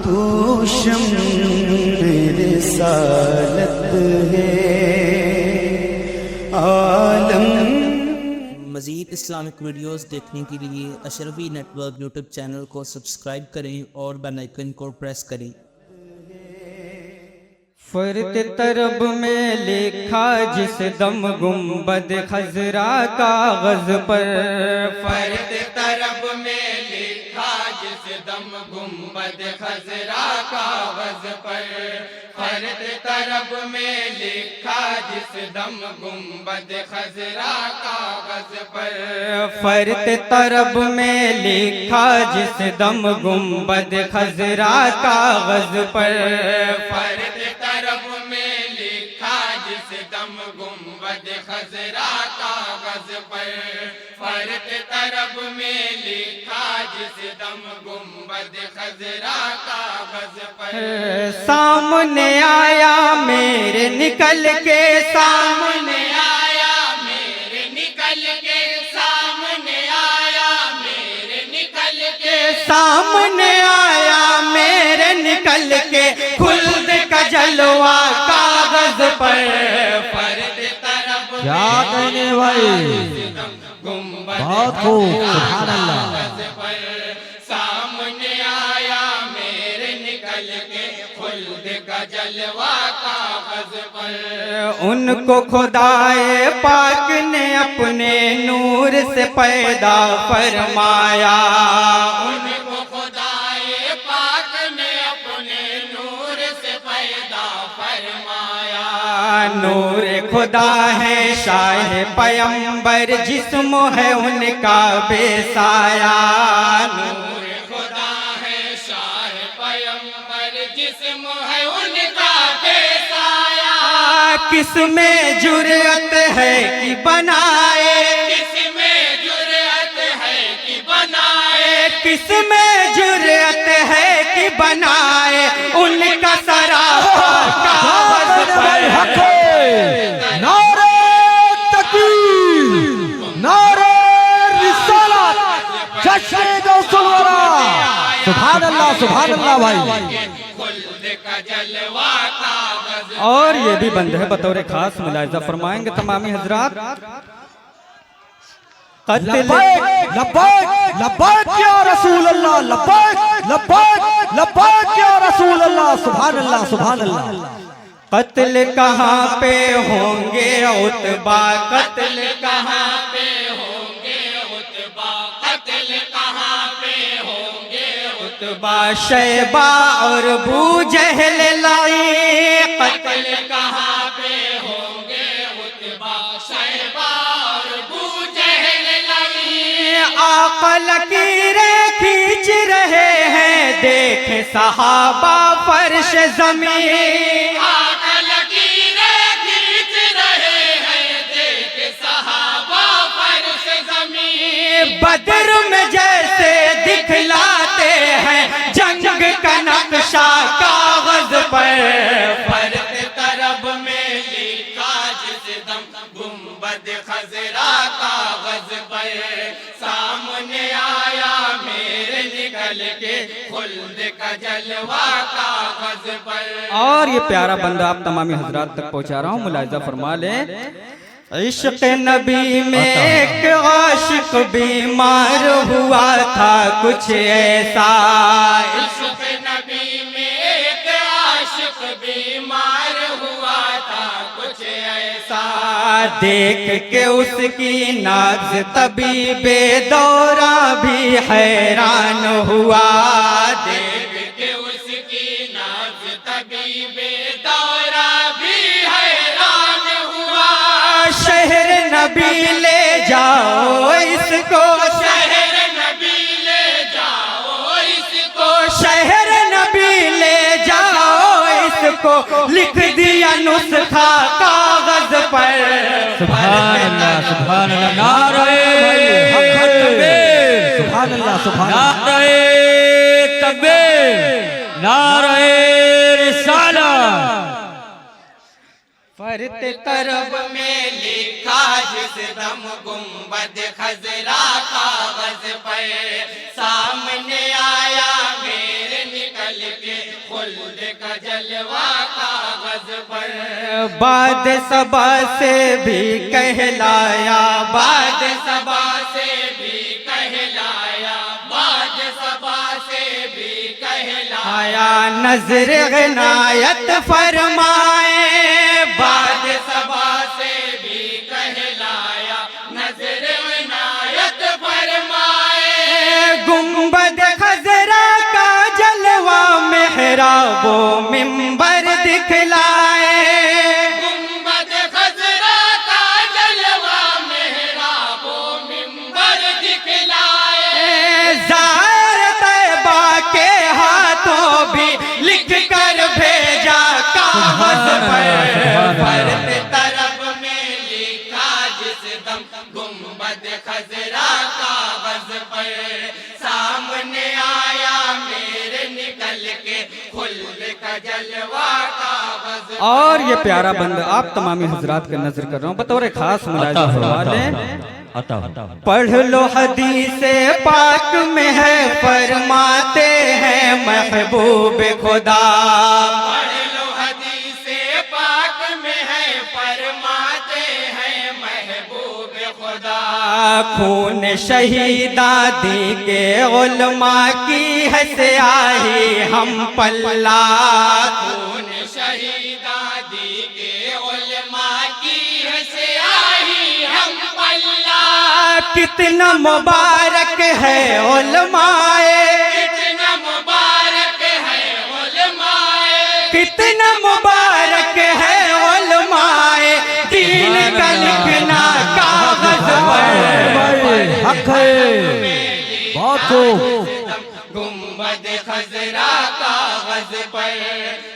تو شمع رسالت ہے عالم۔ مزید اسلامک ویڈیوز دیکھنے کے لیے اشرفی نیٹ ورک یوٹیوب چینل کو سبسکرائب کریں اور بیل آئیکن کو پریس کریں۔ فرد طرب میں لکھا جس دم گنبد خضرا کاغذ پر، فرد طرب میں لکھا جس دم گنبد خضرا کاغذ پر، فرد طرب میں لکھا جس دم گنبد خضرا کاغذ پر، فرد طرب میں لکھا جس دم گنبد خضرا کاغذ پر، فرد طرب میں لکھا جس دم گنبد خضرا کاغذ پر، فرد طرب میں لکھا جس دم گنبد خضرا کاغذ پر، سامنے آیا میرے نکل کے، سامنے آیا میرے نکل کے، سامنے آیا میرے نکل کے، سامنے آیا میرے نکل کے، خلد کا جلوہ کاغذ پر، فرد طرب کیا کہنے بھائی، گنبد بہت خوب، سبحان اللہ۔ کاغذ پر، سامنے آیا میرے نکل کے، خلد کا جلوہ کاغذ پر، ان کو خدائے پاک نے اپنے نور سے پیدا فرمایا، ان کو خدائے پاک نے اپنے نور سے پیدا فرمایا، نور خدا ہے شاہ پیمبر، جسم ہے ان کا بے سایہ، نور خدا ہے شاہ پیمبر، جسم ہے ان کا بے سایہ، کس میں جرأت ہے کہ بنائے، کس میں جرأت ہے کہ بنائے، کس میں جرأت ہے کہ بنائے ان کا سراپا کاغذ پر، نعرہ تکبیر، نعرہ رسالت، جشن غوث الورا، سبحان اللہ سبحان اللہ بھائی۔ خلد کا جلوہ کاغذ اور یہ بھی بند ہے بطور خاص ملاحظہ فرمائیں گے تمامی حضرات، قتل لبیک لبیک لبیک یا رسول اللہ، لبیک لبیک لبیک یا رسول اللہ، سبحان اللہ سبحان اللہ۔ قتل کہاں پہ ہوں گے عتبہ، قتل کہاں پہ ہوں گے عتبہ، قتل کہاں پہ ہوں گے عتبہ شیبہ اور ابو جہل لائی، قتل کہاں پہ ہوں گے عتبہ، شیبہ اور ابو جہل لائی، آقا لکیریں کھینچ رہے ہیں، دیکھ صحابہ فرش زمین، آقا لکیریں کھینچ رہے ہیں، دیکھ صحابہ فرش زمین، بدر میں جیسے دکھلاتے ہیں جنگ کا نقشہ کاغذ پر، فرد طرب میں لکھا جس دم گنبد خضرا کاغذ پر، سامنے آیا میرے نکل کے، خلد کا جلوہ کاغذ پر۔ اور یہ پیارا بندہ آپ تمامی حضرات تک پہنچا رہا ہوں، ملاحظہ فرما لیں۔ عشق نبی میں ایک عاشق بیمار ہوا تھا کچھ ایسا، عشق نبی میں ایک عاشق بیمار ہوا تھا کچھ ایسا، دیکھ کے اس کی ناز طبیب دورہ بھی حیران ہوا، دیکھ کے اس کی ناز طبیب دورہ بھی حیران ہوا، شہر نبی لے جاؤ اس کو، شہر نبی لے جاؤ اس کو، شہر نبی لے جاؤ اس کو، لکھ دیا نسخہ کاغذ پر، سبحان اللہ سبحان اللہ، نعرہ تکبیر، سبحان اللہ سبحان اللہ، نعرہ تکبیر، نعرہ رسالت۔ فرد طرب میں لکھا جس دم گنبد خضرا کاغذ پر، سامنے آیا میرے نکل کے، خلد کا جلوہ کاغذ پر باد صبا سے بھی کہلایا باد صبا سے بھی کہلایا باد صبا سے بھی کہلایا آیا نظر عنایت فرمائے باد صبا سے بھی کہلایا نظر عنایت فرمائے گنبد خضرا کا جلوہ محراب و منبر دکھلائے گنبد خضرا کا جلوہ محراب و منبر دکھلائے زائر طیبہ کے ہاتھوں بھی لکھ کر بھیجا کاغذ پر فرد طرف میں لکھا جس دم گنبد خضرا کاغذ پر سامنے آیا میرے نکل کے خلد کا جلوہ کاغذ پر اور یہ پیارا بند آپ تمامی حضرات کا نظر کر رہا ہوں بطور خاص ملاحظہ فرما لیں پڑھ لو حدیث پاک میں ہے فرماتے ہیں محبوب خدا پڑھ لو حدیث پاک میں ہے فرماتے ہیں محبوب خدا خون شہیداں دی کے علماء کی ہے سیاہی ہم پلہ خون شہیداں دی کے علماء کی ہے سیاہی ہم پلہ کتنا مبارک ہے علماء کتنا مبارک ہے علماء کتنا مبارک ہے علماء دین کا لکھنا کاغذ پر حق ہے بات کو گنبد خضرا کاغذ پر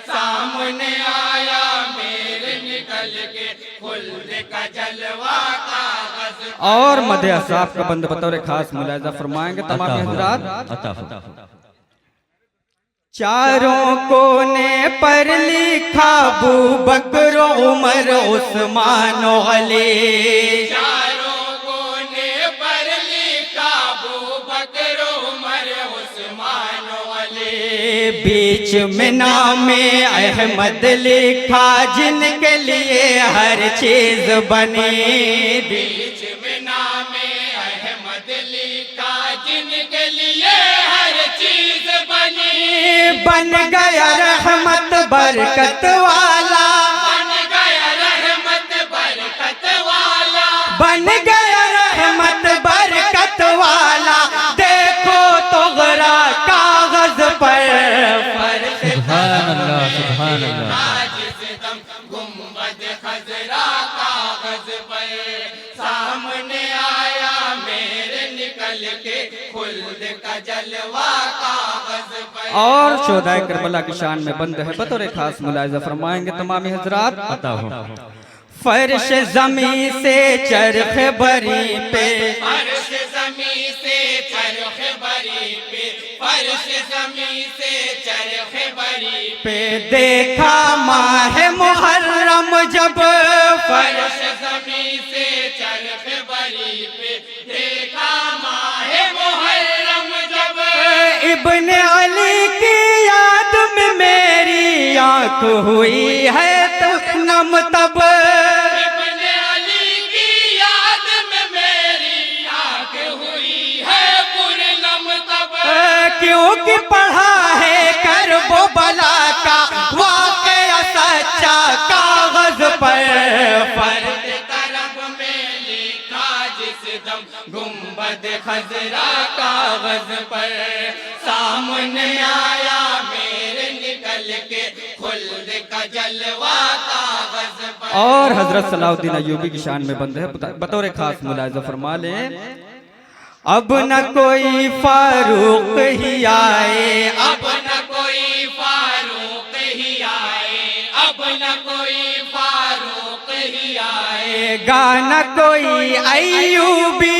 سامنے آیا میرے نکل کے خلد کا جلوہ کاغذ پر اور مدح اصحاب کا بند بطور خاص ملاحظہ فرمائیں گے تمام حضرات چاروں کونے پر لکھا ابو بکر عمر عثمان و علی چاروں کونے پر لکھا ابو بکر عمر عثمان و علی بیچ میں نام احمد لکھا جن کے لیے ہر چیز بنی بیچ میں نام احمد لکھا جن کے لیے ہر چیز بنی بن گیا رحمت برکت والا بن گیا رحمت برکت والا بن گیا رحمت برکت والا دیکھو تو غرا کاغذ پر سبحان اللہ سبحان اللہ جس دم گنبد خضرا کاغذ پر سامنے آیا میرے نکل کے خلد کا جلوہ کاغذ پر اور شہدائے کربلا کی شان میں بند ہے بطور خاص ملاحظہ فرمائیں گے تمامی حضرات فرش زمین سے چرخ بری پہ فرش زمین سے چرخ بری پہ فرش زمین سے چرخ بری پہ دیکھا ماہ محرم جب فرش زمین سے چرخ بری پہ دیکھا ماہ محرم جب ابن علی کی یاد میں میری آنکھ ہوئی ہے تو نم تب ابن علی کی یاد میں میری آنکھ ہوئی ہے پرنم تب کیونکہ پڑھا ہے کرب و بلا کا واقعہ سچا کاغذ پر فرد طرف میں لکھا جس دم گنبد خضرا کاغذ پر سامنے آیا میرے نکل کے خلد کا جلوہ کاغذ پر اور حضرت صلاح الدین ایوبی کی شان میں بند ہے بطور خاص ملاحظہ فرما لیں اب نہ کوئی فاروق ہی آئے اب نہ کوئی فاروق ہی آئے اب نہ کوئی فاروق ہی آئے گا نہ کوئی ایوبی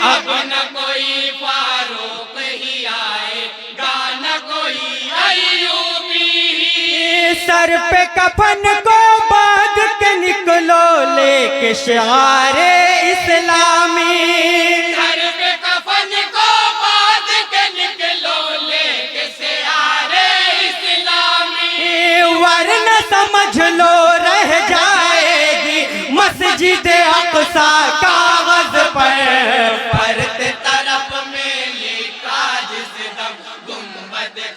اب نہ کوئی فاروق ہی آئے گا نہ کوئی ایوبی سر پہ کفن کو باندھ کے نکلو لے کے شعار اسلامی سر پہ کفن کو باندھ کے نکلو لے کے سیارے